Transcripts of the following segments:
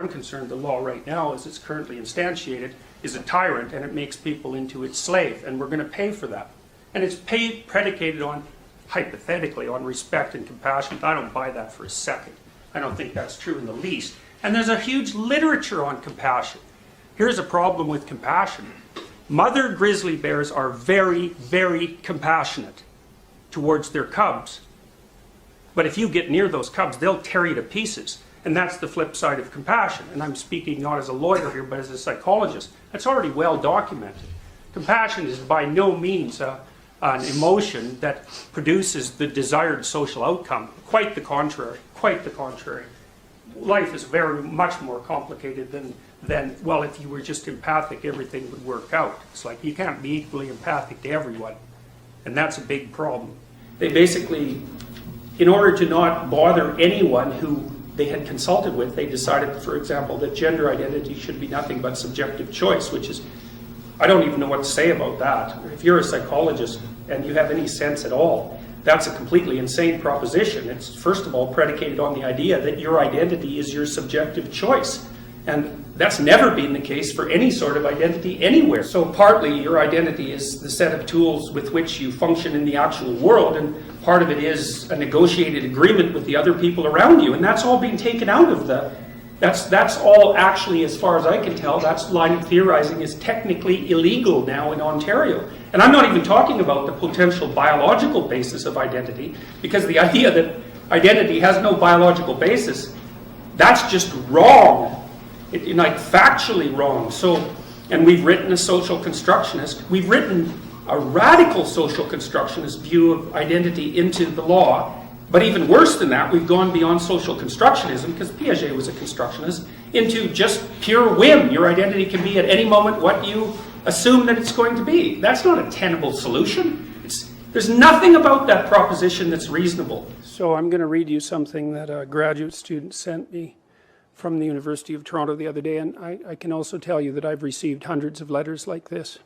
I'm concerned, the law right now, as it's currently instantiated, is a tyrant, and it makes people into its slave, and we're going to pay for that. And it's predicated on, hypothetically, on respect and compassion. I don't buy that for a second. I don't think that's true in the least. And there's a huge literature on compassion. Here's a problem with compassion. Mother grizzly bears are very, very compassionate towards their cubs. But if you get near those cubs, they'll tear you to pieces. And that's the flip side of compassion. And I'm speaking not as a lawyer here, but as a psychologist. That's already well documented. Compassion is by no means an emotion that produces the desired social outcome. Quite the contrary. Quite the contrary. Life is very much more complicated than, well, if you were just empathic, everything would work out. It's like you can't be equally empathic to everyone. And that's a big problem. They basically, in order to not bother anyone who they had consulted with, they decided, for example, that gender identity should be nothing but subjective choice, which is, I don't even know what to say about that. If you're a psychologist and you have any sense at all, that's a completely insane proposition. It's, first of all, predicated on the idea that your identity is your subjective choice. And that's never been the case for any sort of identity anywhere. So partly your identity is the set of tools with which you function in the actual world, and part of it is a negotiated agreement with the other people around you. And that's all being taken out of that's all actually, as far as I can tell, that line of theorizing is technically illegal now in Ontario. And I'm not even talking about the potential biological basis of identity, because the idea that identity has no biological basis, that's just wrong. Like factually wrong. So, and we've written a social constructionist, we've written a radical social constructionist view of identity into the law. But even worse than that, we've gone beyond social constructionism, because Piaget was a constructionist, into just pure whim. Your identity can be at any moment what you assume that it's going to be. That's not a tenable solution. There's nothing about that proposition that's reasonable. So I'm going to read you something that a graduate student sent me from the University of Toronto the other day, and I can also tell you that I've received hundreds of letters like this.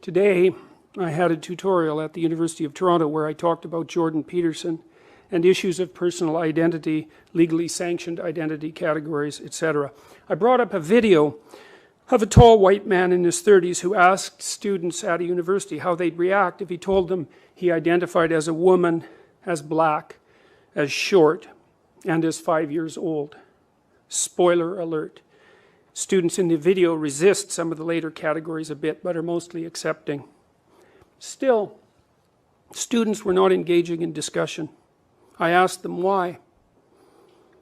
Today, I had a tutorial at the University of Toronto where I talked about Jordan Peterson and issues of personal identity, legally sanctioned identity categories, etc. I brought up a video of a tall white man in his 30s who asked students at a university how they'd react if he told them he identified as a woman, as black, as short, and as 5 years old. Spoiler alert. Students in the video resist some of the later categories a bit, but are mostly accepting. Still, students were not engaging in discussion. I asked them why.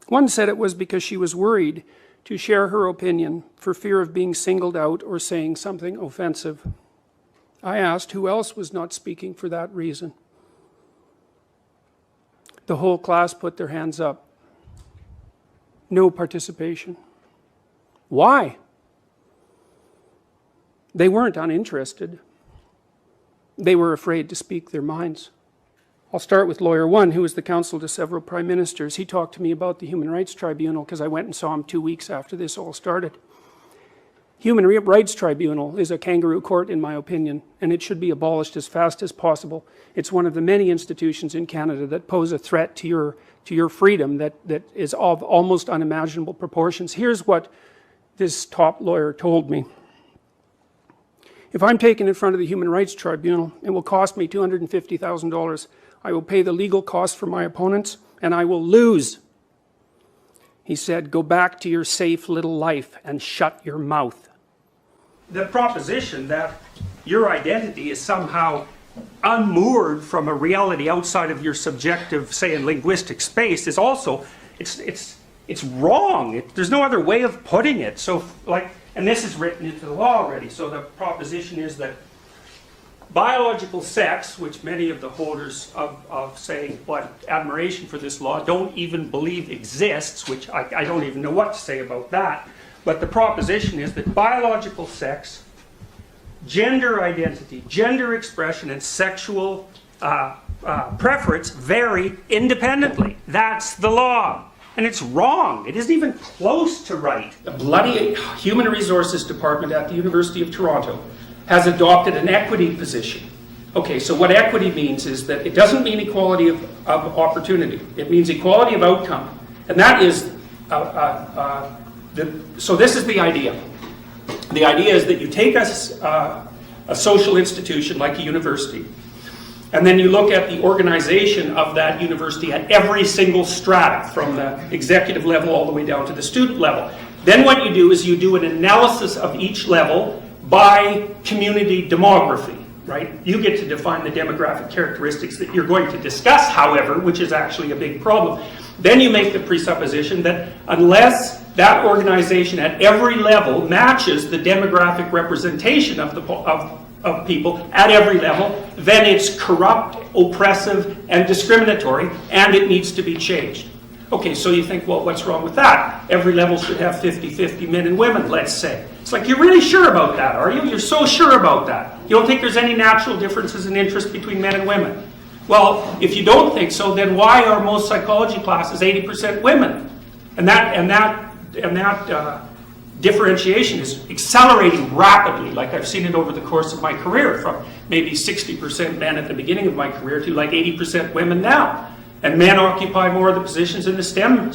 One said it was because she was worried to share her opinion for fear of being singled out or saying something offensive. I asked who else was not speaking for that reason. The whole class put their hands up. No participation. Why? They weren't uninterested. They were afraid to speak their minds. I'll start with lawyer one, who was the counsel to several prime ministers. He talked to me about the Human Rights Tribunal because I went and saw him 2 weeks after this all started. Human Rights Tribunal is a kangaroo court, in my opinion, and it should be abolished as fast as possible. It's one of the many institutions in Canada that pose a threat to your freedom that is of almost unimaginable proportions. Here's what this top lawyer told me. If I'm taken in front of the Human Rights Tribunal, it will cost me $250,000. I will pay the legal costs for my opponents, and I will lose. He said, go back to your safe little life and shut your mouth. The proposition that your identity is somehow unmoored from a reality outside of your subjective, say, in linguistic space is also, it's wrong. There's no other way of putting it. So, and this is written into the law already. So the proposition is that biological sex, which many of the holders of say, admiration for this law don't even believe exists, which I don't even know what to say about that. But the proposition is that biological sex, gender identity, gender expression, and sexual preference vary independently. That's the law. And it's wrong. It isn't even close to right. The bloody Human Resources Department at the University of Toronto has adopted an equity position. Okay, so what equity means is that it doesn't mean equality of opportunity. It means equality of outcome. And that is so this is the idea. The idea is that you take a social institution like a university, and then you look at the organization of that university at every single strata, from the executive level all the way down to the student level. Then what you do is you do an analysis of each level by community demography, right? You get to define the demographic characteristics that you're going to discuss, however, which is actually a big problem. Then you make the presupposition that unless that organization at every level matches the demographic representation of people at every level, then it's corrupt, oppressive, and discriminatory, and it needs to be changed. Okay, so you think, well, what's wrong with that? Every level should have 50-50 men and women, let's say. It's like, you're really sure about that, are you? You're so sure about that. You don't think there's any natural differences in interest between men and women? Well, if you don't think so, then why are most psychology classes 80% women? And that differentiation is accelerating rapidly, like I've seen it over the course of my career, from maybe 60% men at the beginning of my career to like 80% women now. And men occupy more of the positions in the STEM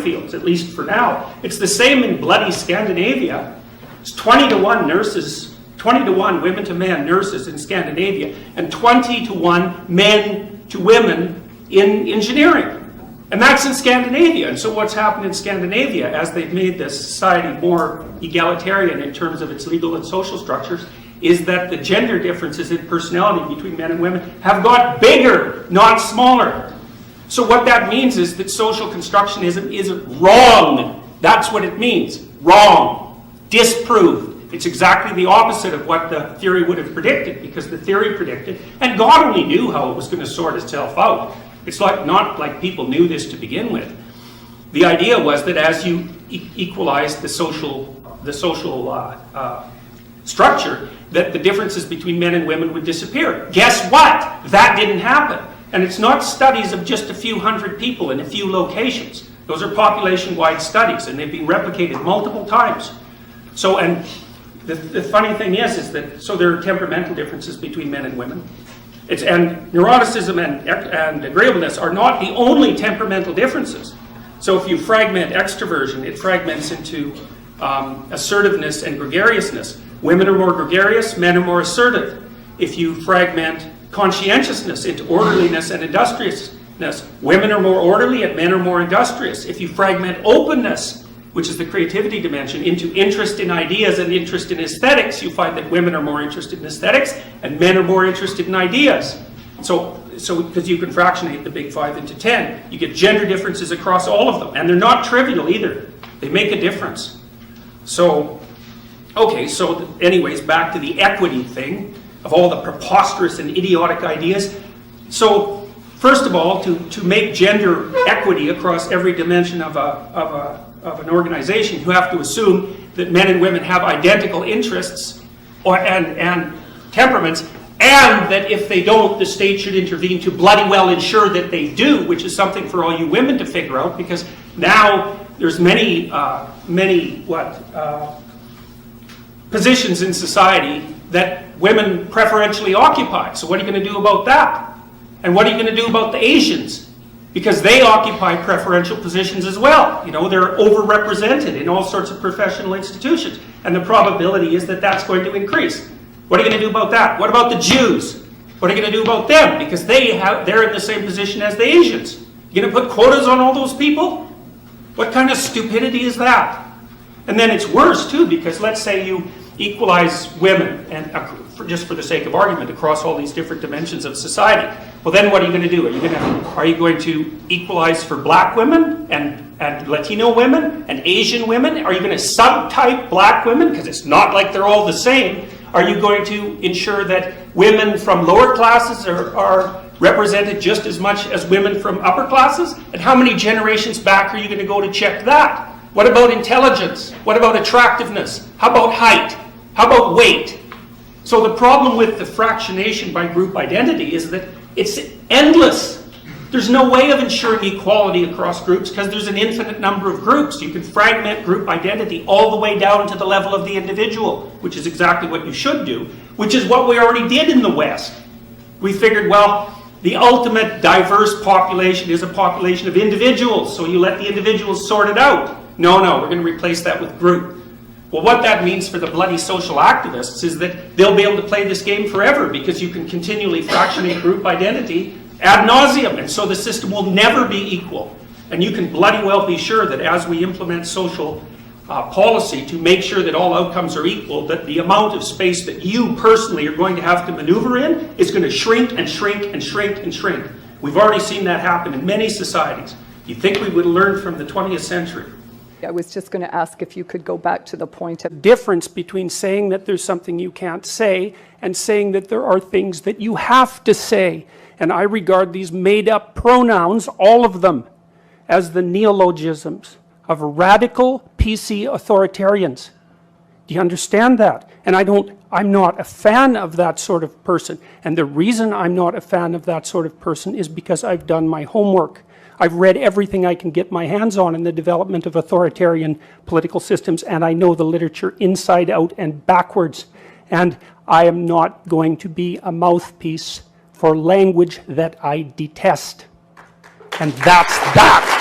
fields, at least for now. It's the same in bloody Scandinavia. It's 20-to-1 nurses, 20-to-1 women to men nurses in Scandinavia, and 20-to-1 men to women in engineering. And that's in Scandinavia. And so what's happened in Scandinavia, as they've made the society more egalitarian in terms of its legal and social structures, is that the gender differences in personality between men and women have got bigger, not smaller. So what that means is that social constructionism isn't wrong. That's what it means. Wrong. Disproved. It's exactly the opposite of what the theory would have predicted, because the theory predicted, and God only knew how it was going to sort itself out. It's not like people knew this to begin with. The idea was that as you equalize the social structure, that the differences between men and women would disappear. Guess what? That didn't happen. And it's not studies of just a few hundred people in a few locations. Those are population-wide studies, and they've been replicated multiple times. So, and the funny thing is that, so there are temperamental differences between men and women. And neuroticism and agreeableness are not the only temperamental differences. So if you fragment extroversion, it fragments into assertiveness and gregariousness. Women are more gregarious, men are more assertive. If you fragment conscientiousness into orderliness and industriousness, women are more orderly and men are more industrious. If you fragment openness, which is the creativity dimension, into interest in ideas and interest in aesthetics, you find that women are more interested in aesthetics and men are more interested in ideas. So because you can fractionate the big 5 into 10, you get gender differences across all of them. And they're not trivial either. They make a difference. So, okay, so anyways, back to the equity thing of all the preposterous and idiotic ideas. So, first of all, to make gender equity across every dimension of an organization, you have to assume that men and women have identical interests and temperaments, and that if they don't, the state should intervene to bloody well ensure that they do, which is something for all you women to figure out, because now there's many positions in society that women preferentially occupy. So what are you going to do about that? And what are you going to do about the Asians? Because they occupy preferential positions as well. You know, they're overrepresented in all sorts of professional institutions. And the probability is that that's going to increase. What are you going to do about that? What about the Jews? What are you going to do about them? Because they're in the same position as the Asians. You're going to put quotas on all those people? What kind of stupidity is that? And then it's worse too, because let's say you equalize women, and just for the sake of argument, across all these different dimensions of society. Well, then what are you going to do? Are you going to equalize for black women and Latino women and Asian women? Are you going to subtype black women? Because it's not like they're all the same. Are you going to ensure that women from lower classes are represented just as much as women from upper classes? And how many generations back are you going to go to check that? What about intelligence? What about attractiveness? How about height? How about weight? So the problem with the fractionation by group identity is that it's endless. There's no way of ensuring equality across groups because there's an infinite number of groups. You can fragment group identity all the way down to the level of the individual, which is exactly what you should do, which is what we already did in the West. We figured, well, The ultimate diverse population is a population of individuals, so you let the individuals sort it out. No, we're going to replace that with group. Well, what that means for the bloody social activists is that they'll be able to play this game forever, because you can continually fractionate group identity ad nauseum, and so the system will never be equal. And you can bloody well be sure that as we implement social policy to make sure that all outcomes are equal, that the amount of space that you personally are going to have to maneuver in is going to shrink and shrink and shrink and shrink. We've already seen that happen in many societies. You think we would have learned from the 20th century? I was just going to ask if you could go back to the point of Difference between saying that there's something you can't say and saying that there are things that you have to say. And I regard these made-up pronouns, all of them, as the neologisms of radical PC authoritarians. Do you understand that? And I'm not a fan of that sort of person. And the reason I'm not a fan of that sort of person is because I've done my homework. I've read everything I can get my hands on in the development of authoritarian political systems, and I know the literature inside out and backwards. And I am not going to be a mouthpiece for language that I detest. And that's that.